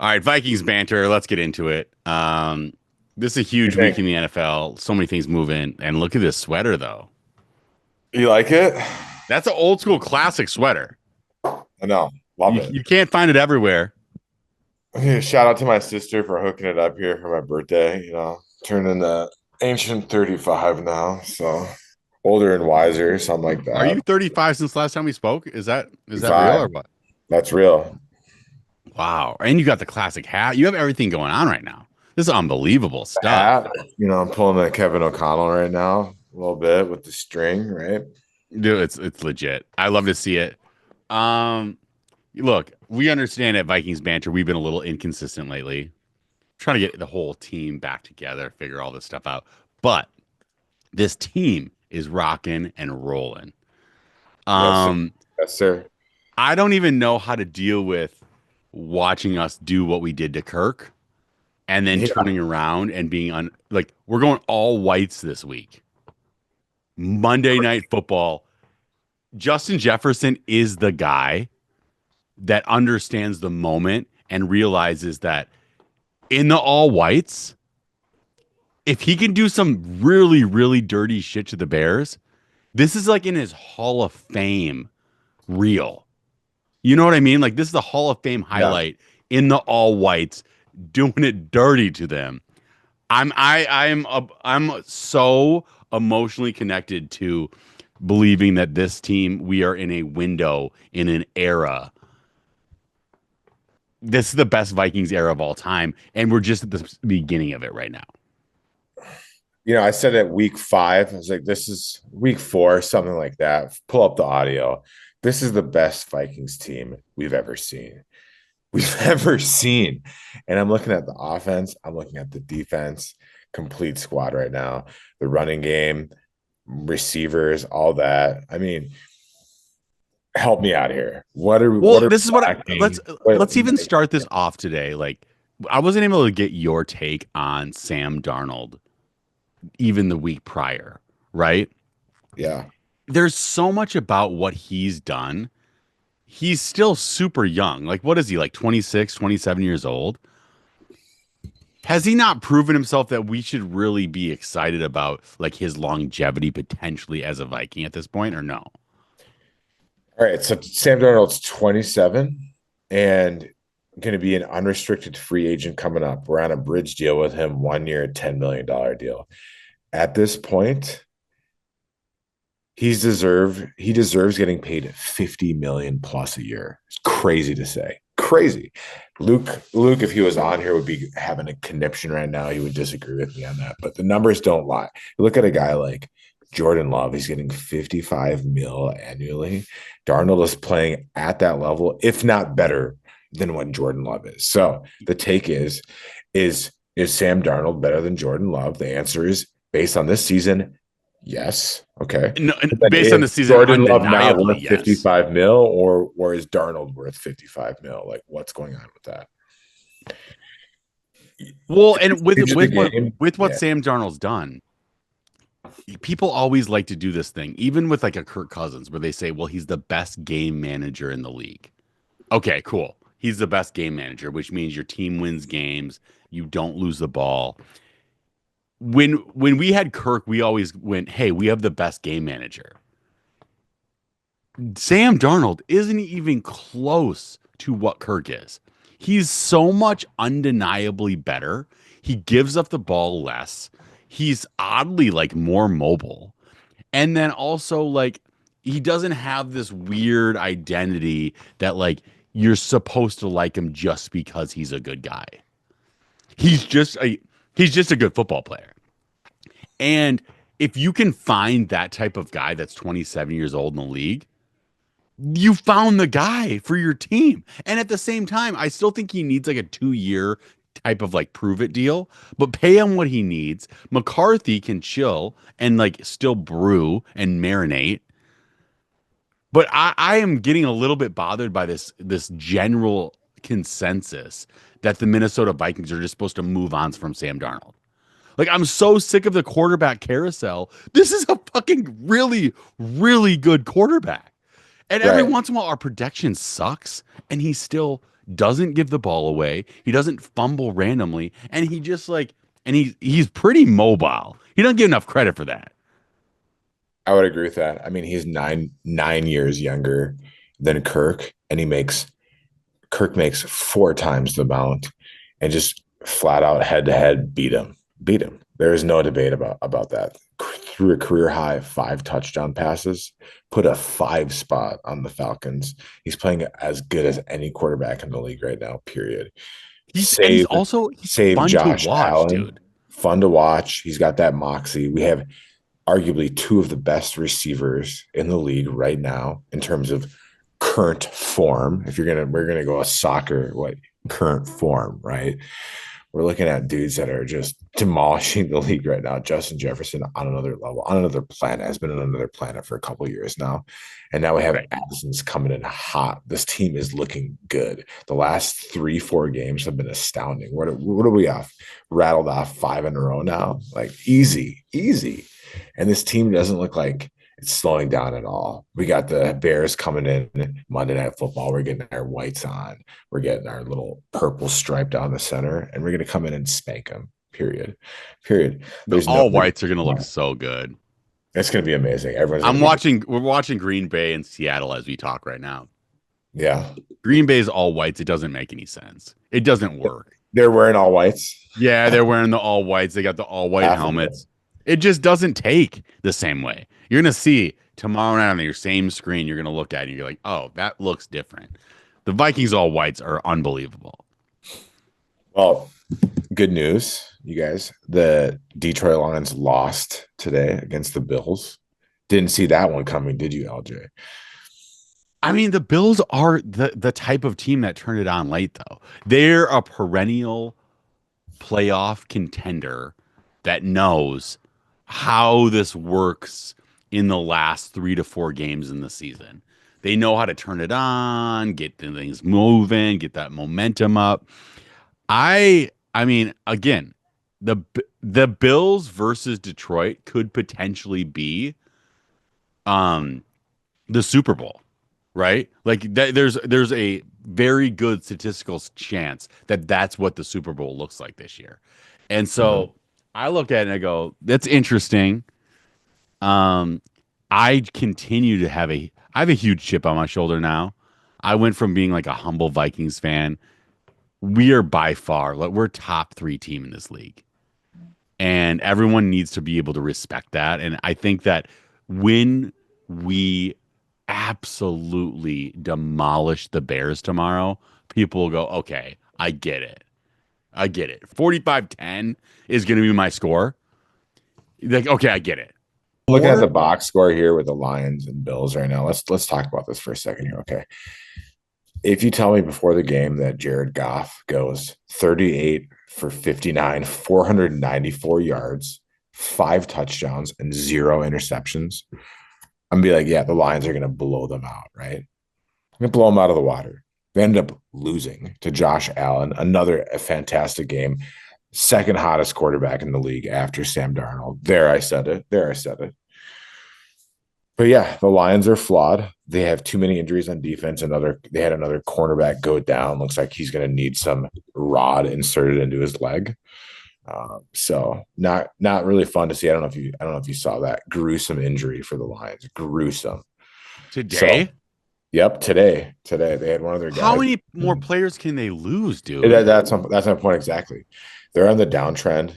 All right, Vikings banter. Let's get into it. This is a You huge week think in the NFL. So many things moving. And look at this sweater, though. you like it? That's an old school classic sweater. I know, love it. You can't find it everywhere. Yeah, shout out to my sister for hooking it up here for my birthday. Turning the ancient 35 now, so older and wiser, something like Are that. you 35 since last time we spoke? Is that real 35, or what? that's real. Wow. And you got the classic hat. You have everything going on right now. This is unbelievable The stuff. hat, I'm pulling a Kevin O'Connell right now, a little bit with the string, right? Dude, it's legit. I love to see it. Um, Look, we understand at Vikings banter, we've been a little inconsistent lately. Trying to get the whole team back together, figure all this stuff out. But this team is rocking and rolling. Yes, sir. Um, Yes, sir. I don't even know how to deal with watching us do what we did to Kirk and then Yeah, turning around and being on like we're going all whites this week. Monday night football. Justin Jefferson is the guy that understands the moment and realizes that in the all whites, if he can do some really, really dirty shit to the Bears, this is like in his Hall of Fame reel. You know what I mean? Like this is the Hall of Fame yeah. highlight in the all whites doing it dirty to them. I'm so emotionally connected to believing that this team we are in a window in an era. This is the best Vikings era of all time, and we're just at the beginning of it right now. I said at week 5, I was like, this is week 4, something like that. Pull up the audio. This is the best Vikings team we've ever seen. We've ever seen. And I'm looking at the offense, I'm looking at the defense, complete squad right now. The running game, receivers, all that. I mean, help me out here. What are Well, what are this is we what lacking? What, let's even start this off today. Like, I wasn't able to get your take on Sam Darnold even the week prior, right? yeah. There's so much about what he's done. He's still super young. Like, what is he, like 26, 27 years old? Has he not proven himself that we should really be excited about like his longevity potentially as a Viking at this point, or no? All right. So Sam Darnold's 27 and going to be an unrestricted free agent coming up. We're on a bridge deal with him, 1 year, $10 million deal. At this point, he deserves getting paid 50 million plus a year. It's crazy to say. Crazy. Luke, if he was on here, would be having a conniption right now. He would disagree with me on that. But the numbers don't lie. You look at a guy like Jordan Love, he's getting 55 mil annually. Darnold is playing at that level, if not better than what Jordan Love is. So the take is Sam Darnold better than Jordan Love? The answer is based on this season, yes. Okay. No, But then based on the is season, Jordan Love not undeniably, worth yes. 55 mil or is Darnold worth 55 mil? Like what's going on with that? Well, and with Age of the with what game. with what Yeah. Sam Darnold's done, people always like to do this thing, even with like a Kirk Cousins, where they say, "Well, he's the best game manager in the league." Okay, cool. He's the best game manager, which means your team wins games, you don't lose the ball. When we had Kirk, we always went, "Hey, we have the best game manager." Sam Darnold isn't even close to what Kirk is. He's so much undeniably better. He gives up the ball less. He's oddly like more mobile. And then also like he doesn't have this weird identity that like you're supposed to like him just because he's a good guy. He's just a he's just a good football player. And if you can find that type of guy that's 27 years old in the league, you found the guy for your team. And at the same time, I still think he needs like a 2 year type of like prove it deal, but pay him what he needs. McCarthy can chill and like still brew and marinate. But I am getting a little bit bothered by this general consensus that the Minnesota Vikings are just supposed to move on from Sam Darnold. Like I'm so sick of the quarterback carousel. This is a fucking really, really good quarterback. And every Right. once in a while, our protection sucks, and he's still doesn't give the ball away, he doesn't fumble randomly, and he just like and he's pretty mobile. He doesn't get enough credit for that. I would agree with that. I mean, he's nine years younger than Kirk, and Kirk makes four times the amount, and just flat out head to head beat him. There is no debate about that. Threw a career high 5 touchdown passes, put a 5 spot on the Falcons. He's playing as good as any quarterback in the league right now. Period. He's Save also he's save fun to Josh watch, Allen. dude. Fun to watch. He's got that moxie. We have arguably two of the best receivers in the league right now in terms of current form. If we're gonna go a soccer, what current form, right? We're looking at dudes that are just demolishing the league right now. Justin Jefferson on another level, on another planet, has been on another planet for a couple of years now. And now we have Right. Addison's coming in hot. This team is looking good. The last 3, 4 games have been astounding. What are we off? Rattled off 5 in a row now. Like easy, easy. And this team doesn't look like it's slowing down at all. We got the Bears coming in Monday Night Football. We're getting our whites on. We're getting our little purple stripe down the center, and we're going to come in and spank them. Period. Period. The There's no. all whites are gonna look so good. It's going to be amazing. Everyone's going to be. We're watching Green Bay and Seattle as we talk right now. Yeah. Green Bay's all whites. It doesn't make any sense. It doesn't work. They're wearing all whites. Yeah, they're wearing the all whites. They got the all white Half of helmets. It just doesn't take the same way. You're gonna see tomorrow night on your same screen. You're gonna look at it and you're like, oh, that looks different. The Vikings all whites are unbelievable. Well, good news, you guys. The Detroit Lions lost today against the Bills. Didn't see that one coming, did you, LJ? I mean, the Bills are the type of team that turned it on late, though. They're a perennial playoff contender that knows how this works in the last 3 to 4 games in the season. They know how to turn it on, get the things moving, get that momentum up. I mean, again, the Bills versus Detroit could potentially be um the Super Bowl, right? Like there's a very good statistical chance that that's what the Super Bowl looks like this year. And Mhm. so I look at it and I go, that's interesting. Um, I continue to I have a huge chip on my shoulder now. I went from being like a humble Vikings fan. We are by far, like we're top 3 team in this league. And everyone needs to be able to respect that. And I think that when we absolutely demolish the Bears tomorrow, people will go, okay, I get it. I get it. 45-10 is going to be my score. Like, okay, I get it. Looking at the Or box score here with the Lions and Bills right now. Let's talk about this for a second here. Okay. If you tell me before the game that Jared Goff goes 38 for 59, 494 yards, 5 touchdowns, and 0 interceptions, I'm gonna be like, yeah, the Lions are gonna blow them out, right? I'm gonna blow them out of the water. They ended up losing to Josh Allen, another fantastic game, second hottest quarterback in the league after Sam Darnold. There, I said it. There, I said it. But yeah, the Lions are flawed. They have too many injuries on defense. They had another cornerback go down. Looks like he's going to need some rod inserted into his leg. So not really fun to see. I don't know if you saw that gruesome injury for the Lions. Gruesome. So today, yep, today they had one of their how guys. many more players can they lose, dude? That's my point exactly. They're on the downtrend.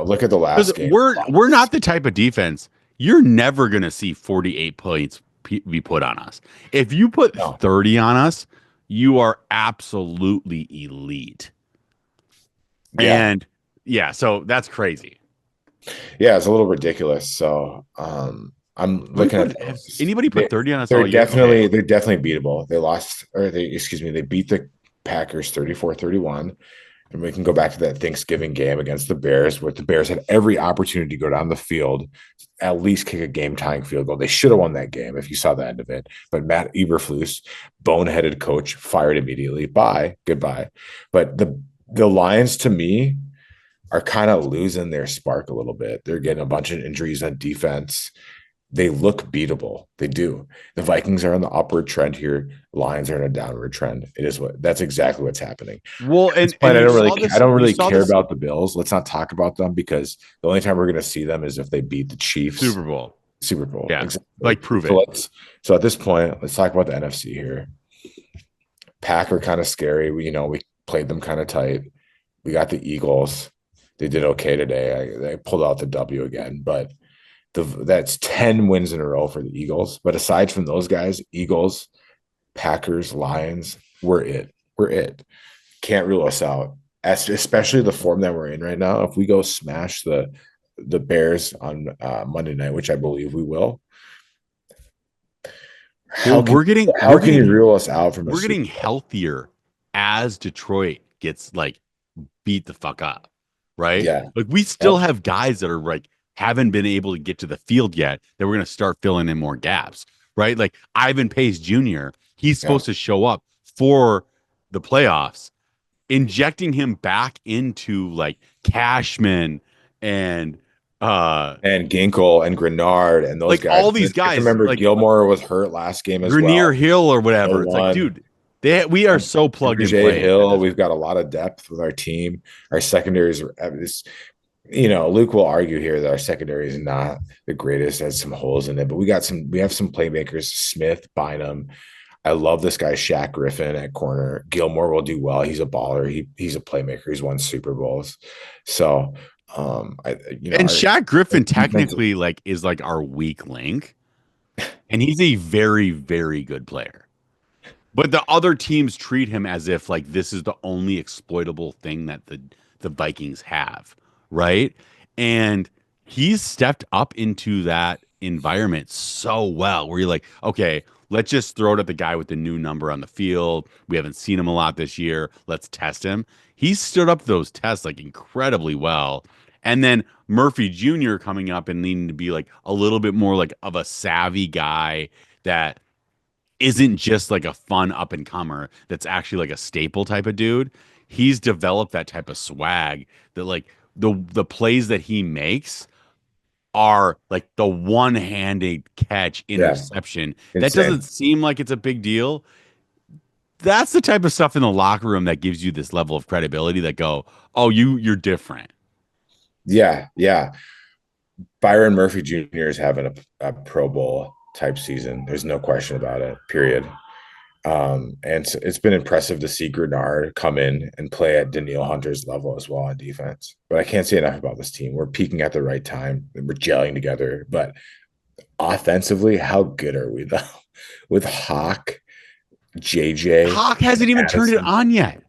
Look at the Because last game. we're not the type of defense you're never gonna see 48 points be put on us. If you put No. 30 on us, you are absolutely elite. Yeah, And yeah, so that's crazy. yeah, it's a little ridiculous. So I'm looking at Has those. anybody put 30 on us They're all year? Okay. definitely beatable. They beat the Packers 34-31. And we can go back to that Thanksgiving game against the Bears, where the Bears had every opportunity to go down the field, at least kick a game tying field goal. They should have won that game if you saw the end of it. But Matt Eberflus, boneheaded coach, fired immediately. Bye, goodbye. But the Lions, to me, are kind of losing their spark a little bit. They're getting a bunch of injuries on defense. they look beatable. They do. The Vikings are on the upward trend here. Lions are in a downward trend. It is what that's exactly what's happening. Well, At this and point, you saw I this. don't You really saw care this about the Bills. Let's not talk about them because the only time we're going to see them is if they beat the Chiefs Super Bowl. Super Bowl. Yeah, Exactly. like prove So it. so at this point, let's talk about the NFC here. Pack are kind of scary. We played them kind of tight. We got the Eagles. They did okay today. They pulled out the W again, but that's 10 wins in a row for the Eagles. But aside from those guys, Eagles, Packers, Lions, we're it. We're it. Can't rule us out. Especially the form that we're in right now. If we go smash the Bears on Monday night, which I believe we will, Well, how can how can you rule us out from a we're Super getting Bowl? healthier as Detroit gets like beat the fuck up, right? Yeah. Like we still Yep. have guys that are like haven't been able to get to the field yet that we're going to start filling in more gaps, right? Like Ivan Pace Jr., he's Yeah. supposed to show up for the playoffs. Injecting him back into like Cashman and And Ginkle and Grenard and those like guys. all And these then you have to guys, remember like Gilmore was hurt last game as Grenier well. Hill or No whatever. It's like, one. dude, we are so plugged and Jay play at Hill, this we've point. got a lot of depth with our team. Our secondaries are this, Luke will argue here that our secondary is not the greatest, has some holes in it, but we have some playmakers, Smith, Bynum. I love this guy, Shaq Griffin at corner. Gilmore will do well. He's a baller. He's a playmaker. He's won Super Bowls. So And Shaq our Griffin defense, technically like is like our weak link, and he's a very, very good player. But the other teams treat him as if like this is the only exploitable thing that the Vikings have, right? And he's stepped up into that environment so well where you're like, okay, let's just throw it at the guy with the new number on the field. We haven't seen him a lot this year. Let's test him. He stood up to those tests like incredibly well. And then Murphy Jr. coming up and needing to be like a little bit more like of a savvy guy that isn't just like a fun up and comer that's actually like a staple type of dude. He's developed that type of swag that like the plays that he makes are like the one-handed catch yeah, interception. That doesn't insane. seem like it's a big deal. That's the type of stuff in the locker room that gives you this level of credibility that go, "Oh, you're different." Yeah, yeah. Byron Murphy Jr. is having a Pro Bowl type season. There's no question about it. Period. And it's been impressive to see Grenard come in and play at Daniil Hunter's level as well on defense. But I can't say enough about this team. We're peaking at the right time. We're gelling together. But offensively, how good are we though? With Hawk, JJ, Hawk hasn't even turned it Addison. on yet.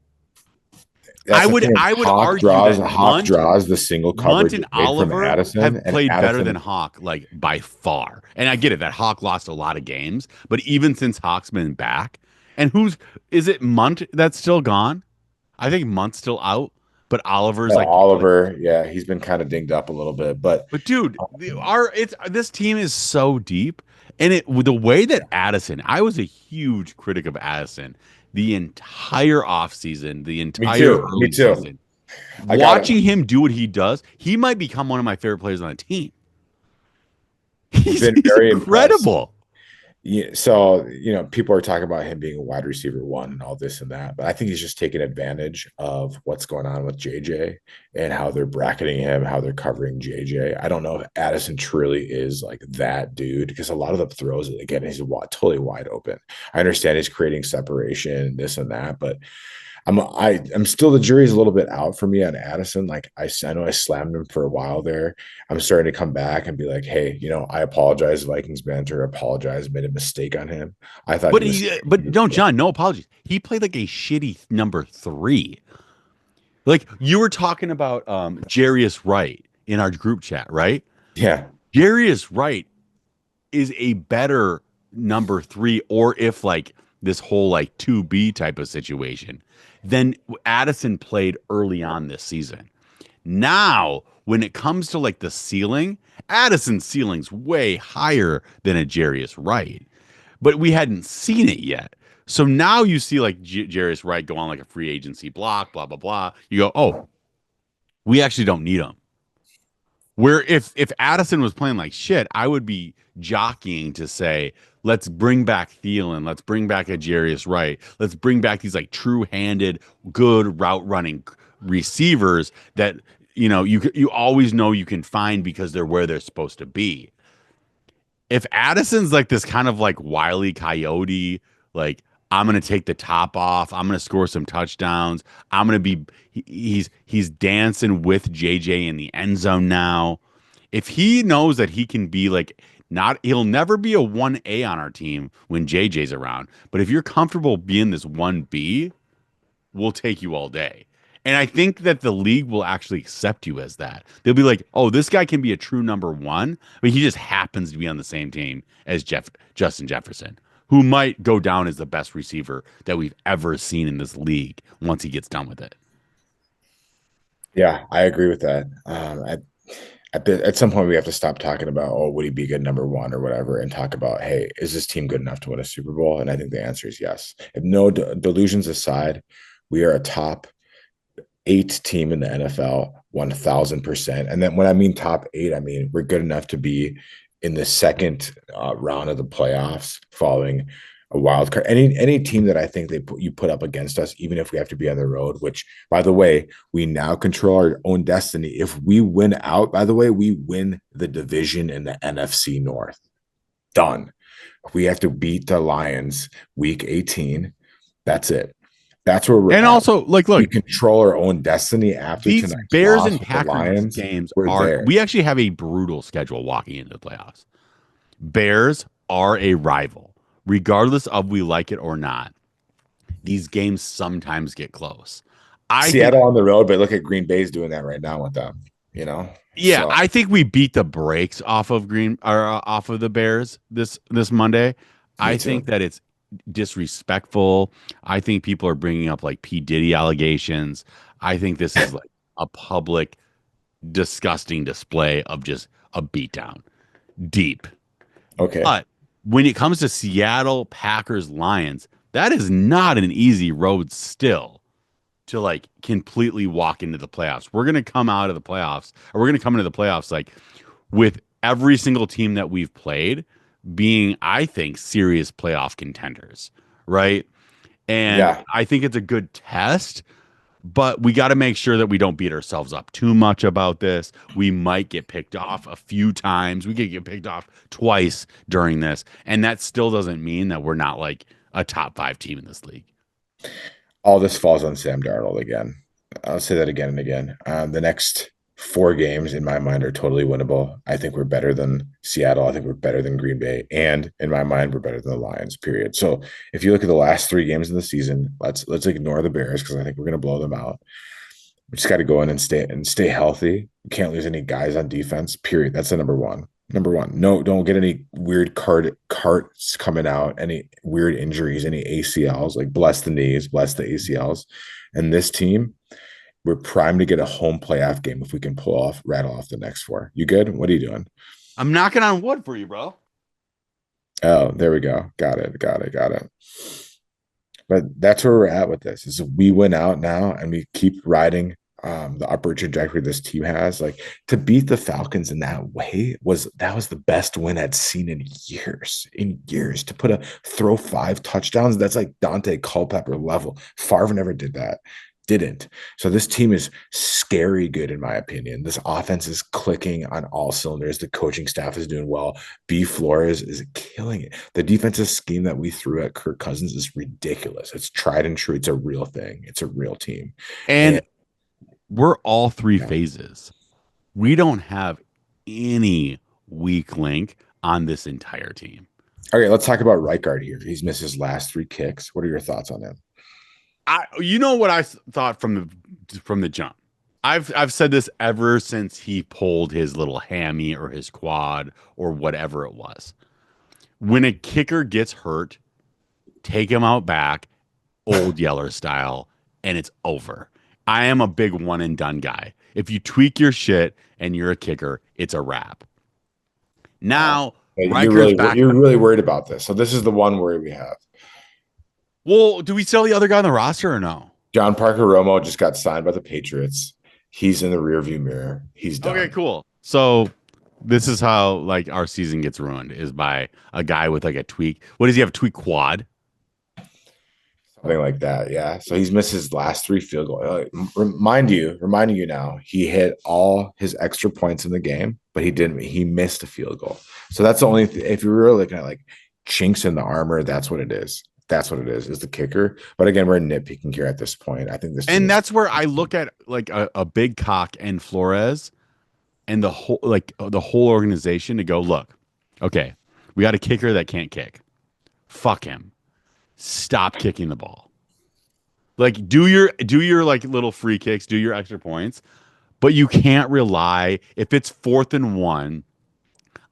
That's the thing. I would argue that Hawk draws the single Munt coverage and away from Oliver Addison, have and played better than Addison. Hawk, like by far. And I get it that Hawk lost a lot of games, but even since Hawk's been back, and who's is it Munt that's still gone? I think Munt's still out, but Oliver's like Oliver, yeah, he's been kind of dinged up a little bit, but but dude, our it's this team is so deep, and it with the way that Addison, I was a huge critic of Addison the entire offseason, the me entire too. Me early too. season. I got it. Watching him do what he does, he might become one of my favorite players on the team. You've He's been he's very impressed. incredible. Yeah, so people are talking about him being a wide receiver one and all this and that, but I think he's just taking advantage of what's going on with JJ and how they're bracketing him, how they're covering JJ. I don't know if Addison truly is like that dude because a lot of the throws again he's totally wide open. I understand he's creating separation, this and that, but I'm still the jury's a little bit out for me on Addison. Like I know I slammed him for a while there. I'm starting to come back and be like, hey, I apologize, Vikings banter. Apologize, made a mistake on him. I thought he was. But no, John, no apologies. He played like a shitty number three. Like you were talking about Jarius Wright in our group chat, right? Yeah, Jarius Wright is a better number three, or if like this whole like 2B type of situation, than Addison played early on this season. Now, when it comes to like the ceiling, Addison's ceiling's way higher than a Jarius Wright, but we hadn't seen it yet. So now you see like Jarius Wright go on like a free agency block, blah blah blah. You go, oh, we actually don't need him. Where if Addison was playing like shit, I would be jockeying to say, let's bring back Thielen, let's bring back Ajarius Wright, let's bring back these like true-handed, good route running receivers that you always know you can find because they're where they're supposed to be. If Addison's like this kind of like wily coyote, like I'm gonna take the top off, I'm gonna score some touchdowns, I'm gonna be he's dancing with JJ in the end zone now. If he knows that he can be like not he'll never be a 1A on our team when JJ's around. But if you're comfortable being this 1B, we'll take you all day. And I think that the league will actually accept you as that. They'll be like, "Oh, this guy can be a true number one, but he just happens to be on the same team as Justin Jefferson, who might go down as the best receiver that we've ever seen in this league once he gets done with it." Yeah, I agree with that. At some point, we have to stop talking about, oh, would he be good number one or whatever, and talk about, hey, is this team good enough to win a Super Bowl? And I think the answer is yes. If no delusions aside, we are a top eight team in the NFL, 1000%. And then when I mean top eight, I mean we're good enough to be in the second round of the playoffs following a wild card. Any team that I think you put up against us, even if we have to be on the road, which by the way, we now control our own destiny. If we win out, by the way, we win the division in the NFC North. Done. We have to beat the Lions week 18. That's it. That's where we're And at. also, like, We look, control our own destiny after these tonight's Bears loss and with the Packers Lions. games We're are, there. we actually have a brutal schedule walking into the playoffs. Bears are a rival, regardless of we like it or not. These games sometimes get close. I think, Seattle on the road, but look at Green Bay's doing that right now with them. You know, yeah, so I think we beat the brakes off of off of the Bears this Monday. me I too. think that it's disrespectful. I think people are bringing up like P. Diddy allegations. I think this is like a public, disgusting display of just a beatdown. Deep. Okay. But when it comes to Seattle, Packers, Lions, that is not an easy road still to like completely walk into the playoffs. We're going to come out of the playoffs, or we're going to come into the playoffs like with every single team that we've played being, I think, serious playoff contenders, right? And Yeah. I think it's a good test, but we got to make sure that we don't beat ourselves up too much about this. We might get picked off a few times. We could get picked off twice during this. And that still doesn't mean that we're not like a top five team in this league. All this falls on Sam Darnold again. I'll say that again and again. The next four games, in my mind, are totally winnable. I think we're better than Seattle. I think we're better than Green Bay. And in my mind, we're better than the Lions, period. So if you look at the last three games of the season, let's ignore the Bears because I think we're going to blow them out. We just got to go in and stay healthy. We can't lose any guys on defense. Period. That's the number one. Number one. No, don't get any weird carts coming out, any weird injuries, any ACLs. Like bless the knees, bless the ACLs. And this team, we're primed to get a home playoff game if we can rattle off the next four. You good? What are you doing? I'm knocking on wood for you, bro. Oh, there we go. Got it. Got it. Got it. But that's where we're at with this. Is we win out now and we keep riding the upward trajectory this team has. Like to beat the Falcons in that way was the best win I'd seen in years. In years to put a throw 5 touchdowns. That's like Dante Culpepper level. Favre never did that. Didn't. So this team is scary good in my opinion. This offense is clicking on all cylinders. The coaching staff is doing well. B Flores is killing it. The defensive scheme that we threw at Kirk Cousins is ridiculous. It's tried and true. It's a real thing. It's a real team. And And we're all three yeah. phases. We don't have any weak link on this entire team. Okay, let's talk about Reichard here. He's missed his last 3 kicks. What are your thoughts on him? You know what I thought from the jump. I've said this ever since he pulled his little hammy or his quad or whatever it was. When a kicker gets hurt, take him out back, old Yeller style, and it's over. I am a big one and done guy. If you tweak your shit and you're a kicker, it's a wrap. Wow. Now You're Riker's really back. you're really worried about this. So this is the one worry we have. Well, do we sell the other guy on the roster or no? John Parker Romo just got signed by the Patriots. He's in the rearview mirror. He's Okay, done. cool. So this is how like our season gets ruined is by a guy with like a tweak. What does he have? A tweak quad? Something like that. Yeah. So he's missed his last three field goals. Reminding you now, he hit all his extra points in the game, but he didn't. He missed a field goal. So that's the only if you were looking at like chinks in the armor, that's what it is. That's what it is the kicker. But again, we're nitpicking here at this point. I think this team And is that's where I look at like a big cock and Flores and the whole organization to go, look, okay, we got a kicker that can't kick. Fuck him. Stop kicking the ball. Like do your like little free kicks, do your extra points, but you can't rely if it's 4th and 1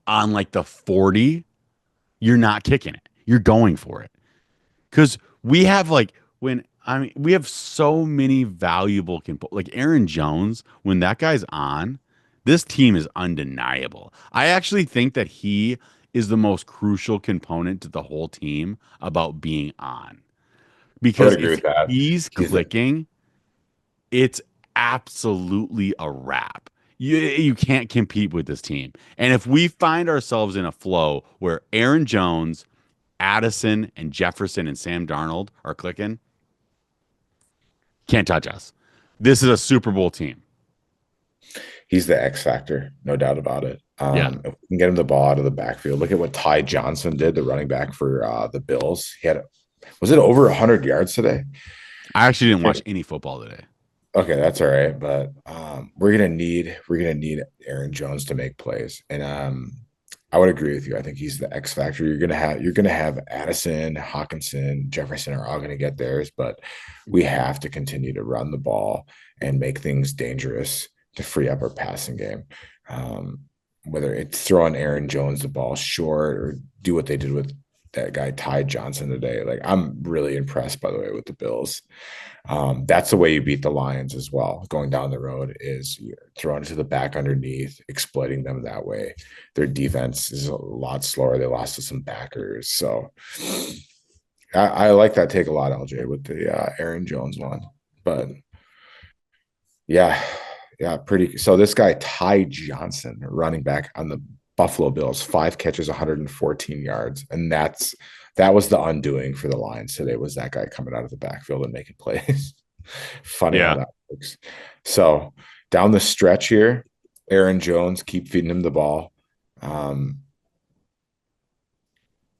on like the 40, you're not kicking it. You're going for it. Because we have like when I mean we have so many valuable like Aaron Jones, when that guy's on, this team is undeniable. I actually think that he is the most crucial component to the whole team about being on. I would Because agree if with that. he's He's the clicking, it's absolutely a wrap. You can't compete with this team. And if we find ourselves in a flow where Aaron Jones, Addison, and Jefferson and Sam Darnold are clicking, can't touch us. This is a Super Bowl team. he's the X factor, no doubt about it. Yeah. If we can get him the ball out of the backfield, look at what Ty Johnson did, the running back for the Bills. He had was it over 100 yards today? I actually didn't watch any football today. Okay, that's all right, but we're gonna need Aaron Jones to make plays, and I would agree with you. I think he's the X factor. You're gonna have Addison, Hawkinson, Jefferson are all gonna get theirs, but we have to continue to run the ball and make things dangerous to free up our passing game. Um, Whether it's throwing Aaron Jones the ball short or do what they did with that guy Ty Johnson today. Like I'm really impressed, by the way, with the Bills. That's the way you beat the Lions as well. Going down the road is you're throwing it to the back underneath, exploiting them that way. Their defense is a lot slower. They lost to some backers. So I like that take a lot, LJ, with the Aaron Jones one. But yeah, yeah, pretty. So this guy, Ty Johnson, running back on the Buffalo Bills, 5 catches, 114 yards. And that was the undoing for the Lions today was that guy coming out of the backfield and making plays. Funny how Yeah. that works. So down the stretch here, Aaron Jones, keep feeding him the ball. Um,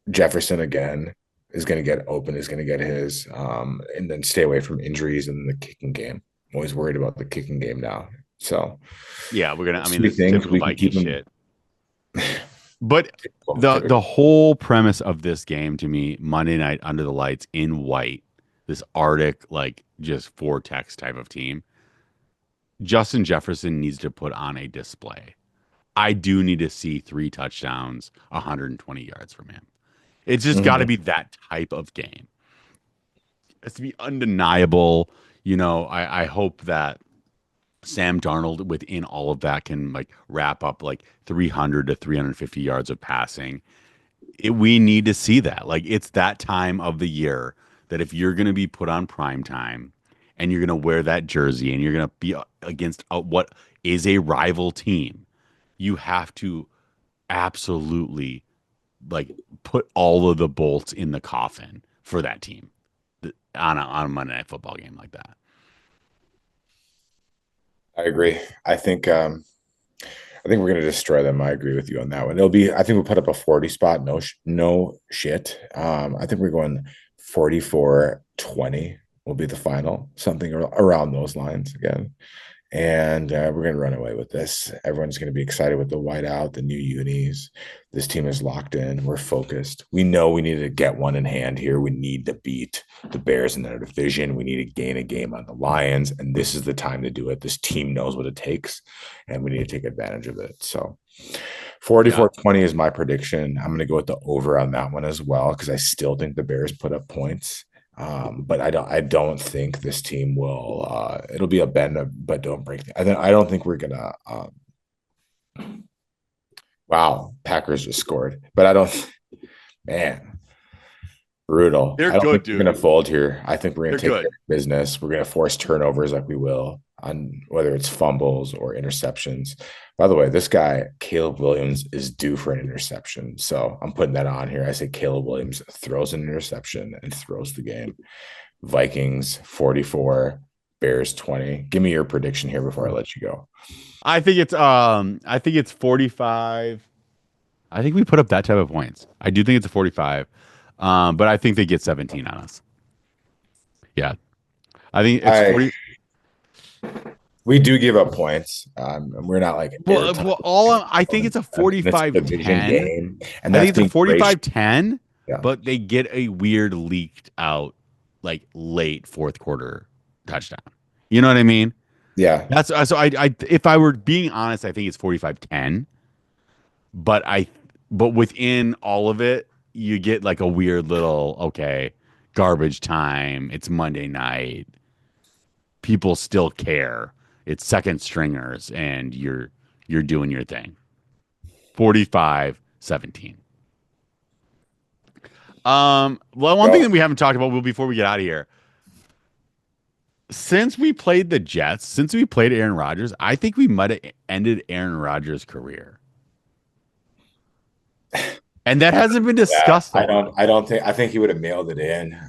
Jefferson again is going to get open, is going to get his, and then stay away from injuries in the kicking game. I'm always worried about the kicking game now. So Yeah, I those mean, three this is things typical we can Viking keep them. shit. But the whole premise of this game to me, Monday night under the lights in white, this Arctic, like just vortex type of team, Justin Jefferson needs to put on a display. I do need to see 3 touchdowns, 120 yards from him. It's just got to Mhm. be that type of game. It's to be undeniable. I hope that Sam Darnold within all of that can like wrap up like 300 to 350 yards of passing. We need to see that. Like it's that time of the year that if you're going to be put on prime time and you're going to wear that jersey and you're going to be against what is a rival team, you have to absolutely like put all of the bolts in the coffin for that team on a Monday Night Football game like that. I agree. I think we're going to destroy them. I agree with you on that one. I think we'll put up a 40 spot. No shit. I think we're going 44-20 will be the final, something around those lines again. And we're going to run away with this. Everyone's going to be excited with the whiteout, the new unis. This team is locked in. We're focused. We know we need to get one in hand here. We need to beat the Bears in their division. We need to gain a game on the Lions. And this is the time to do it. This team knows what it takes, and we need to take advantage of it. So Yeah. 44-20 is my prediction. I'm going to go with the over on that one as well because I still think the Bears put up points. But I don't think this team will. It'll be a bend, but don't break. I don't think we're gonna. Wow, Packers just scored, but I don't. Man, brutal. They're I don't think good, we're gonna dude. fold here. I think we're gonna They're take care good. of business. We're gonna force turnovers like we will. on whether it's fumbles or interceptions. By the way, this guy, Caleb Williams, is due for an interception. So I'm putting that on here. I say Caleb Williams throws an interception and throws the game. Vikings 44, Bears 20. Give me your prediction here before I let you go. I think it's 45. I think we put up that type of points. I do think it's a 45. But I think they get 17 on us. Yeah. I think it's I 40. We do give up points. And we're not like airtight. I think it's a And it's a 45 division 10. game, and I that's think it's a being 45 gracious. 10, Yeah, but they get a weird leaked out like late fourth quarter touchdown. You know what I mean? yeah. That's so I if I were being honest, I think it's 45 10. But but within all of it, you get like a weird little okay, garbage time. It's Monday night. People still care. It's second stringers and you're doing your thing. 45-17. Well, one thing Go. that we haven't talked about before we get out of here. Since we played the Jets, since we played Aaron Rodgers, I think we might have ended Aaron Rodgers' career. And that hasn't been Yeah, discussed a lot. I don't think. I think he would have mailed it in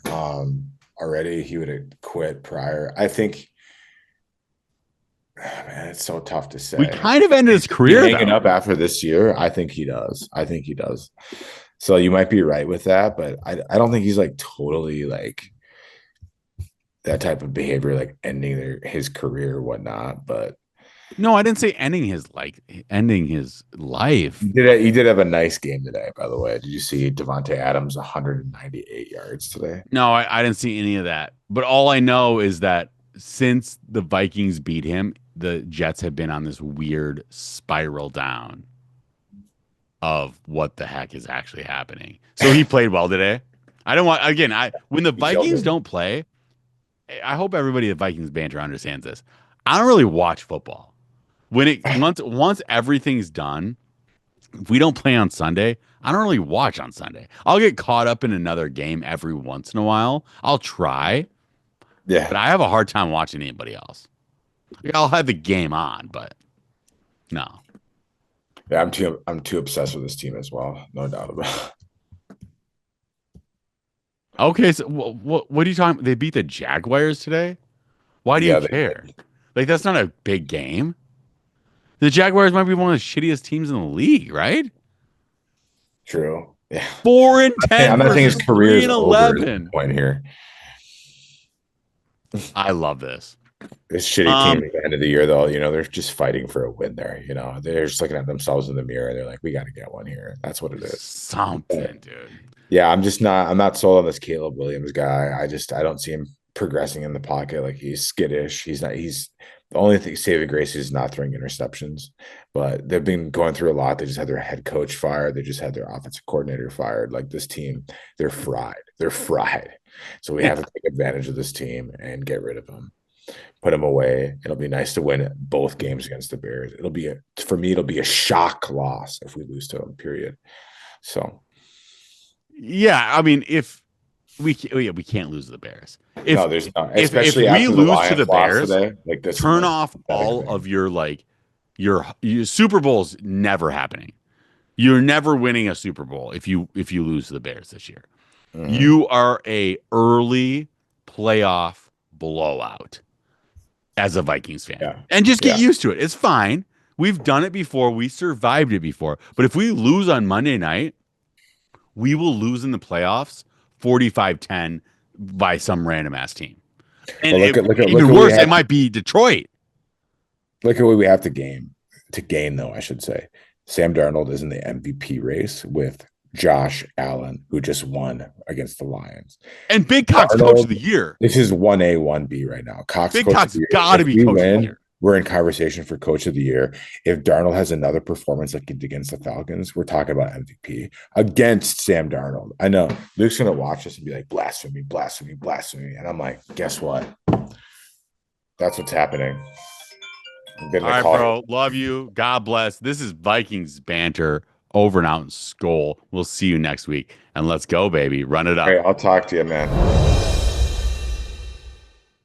already. He would have quit prior. I think. Man, it's so tough to We say. kind of ended his He career hanging though. up after this year? I think he does. I think he does. So you might be right with that, but I don't think he's like totally like that type of behavior, like ending his career or whatnot. But No, I didn't say ending his life. he did have a nice game today, by the way. Did you see Devontae Adams 198 yards today? No, I didn't see any of that. But all I know is that since the Vikings beat him, the Jets have been on this weird spiral down of what the heck is actually happening. So he played well today. I don't want again, I when the He killed Vikings it. don't play, I hope everybody at Vikings Banter understands this. I don't really watch football. When it once everything's done, if we don't play on Sunday, I don't really watch on Sunday. I'll get caught up in another game every once in a while. I'll try, but Yeah. I have a hard time watching anybody else. Like, I'll have the game on, but no. Yeah, I'm too obsessed with this team as well. No doubt about it. Okay, so what are you talking? They beat the Jaguars today. Why do you Yeah, care? Like that's not a big game. The Jaguars might be one of the shittiest teams in the league, right? true. Yeah. 4-10 I'm not saying his versus career three is and over at this 11. point here. I love this. This shitty team Um, at the end of the year, though, they're just fighting for a win there. They're just looking at themselves in the mirror. They're like, we got to get one here. That's what it is. But something, dude. yeah, I'm not sold on this Caleb Williams guy. I don't see him progressing in the pocket. Like he's skittish. He's the only thing saving grace is not throwing interceptions. But they've been going through a lot. They just had their head coach fired. They just had their offensive coordinator fired. Like this team, they're fried. They're fried. So we have to take advantage of this team and get rid of them. Put them away. It'll be nice to win both games against the Bears. For me, it'll be a shock loss if we lose to them, period. So Yeah, I mean, if we can't lose to the Bears. If no, there's not, if especially we after the lose to Lions the lost Bears, today. Like this is turn like off pathetic all thing. of your your Super Bowl's never happening. You're never winning a Super Bowl if you lose to the Bears this year. Mhm. You are a early playoff blowout as a Vikings fan. Yeah, And just get yeah. used to it. It's fine. We've done it before. We survived it before. But if we lose on Monday night, we will lose in the playoffs 45-10 by some random ass team. And But even worse, it might be Detroit. look at what we have to gain though. I should say, Sam Darnold is in the MVP race with Josh Allen, who just won against the Lions. And Big Cock's coach of Darnold, the year. this is 1A, 1B right now. Cox Big coach of Cock's the year. got to If be we coach of the win, year. we're in conversation for coach of the year. If Darnold has another performance like he did against the Falcons, we're talking about MVP against Sam Darnold. I know Luke's going to watch this and be like, blasphemy, blasphemy, blasphemy. And I'm like, guess what? That's what's happening. I'm getting All a right, call. bro. Love you. God bless. This is Vikings banter over and out in Skol. We'll see you next week. And let's go, baby. Run it up. All right, I'll talk to you, man.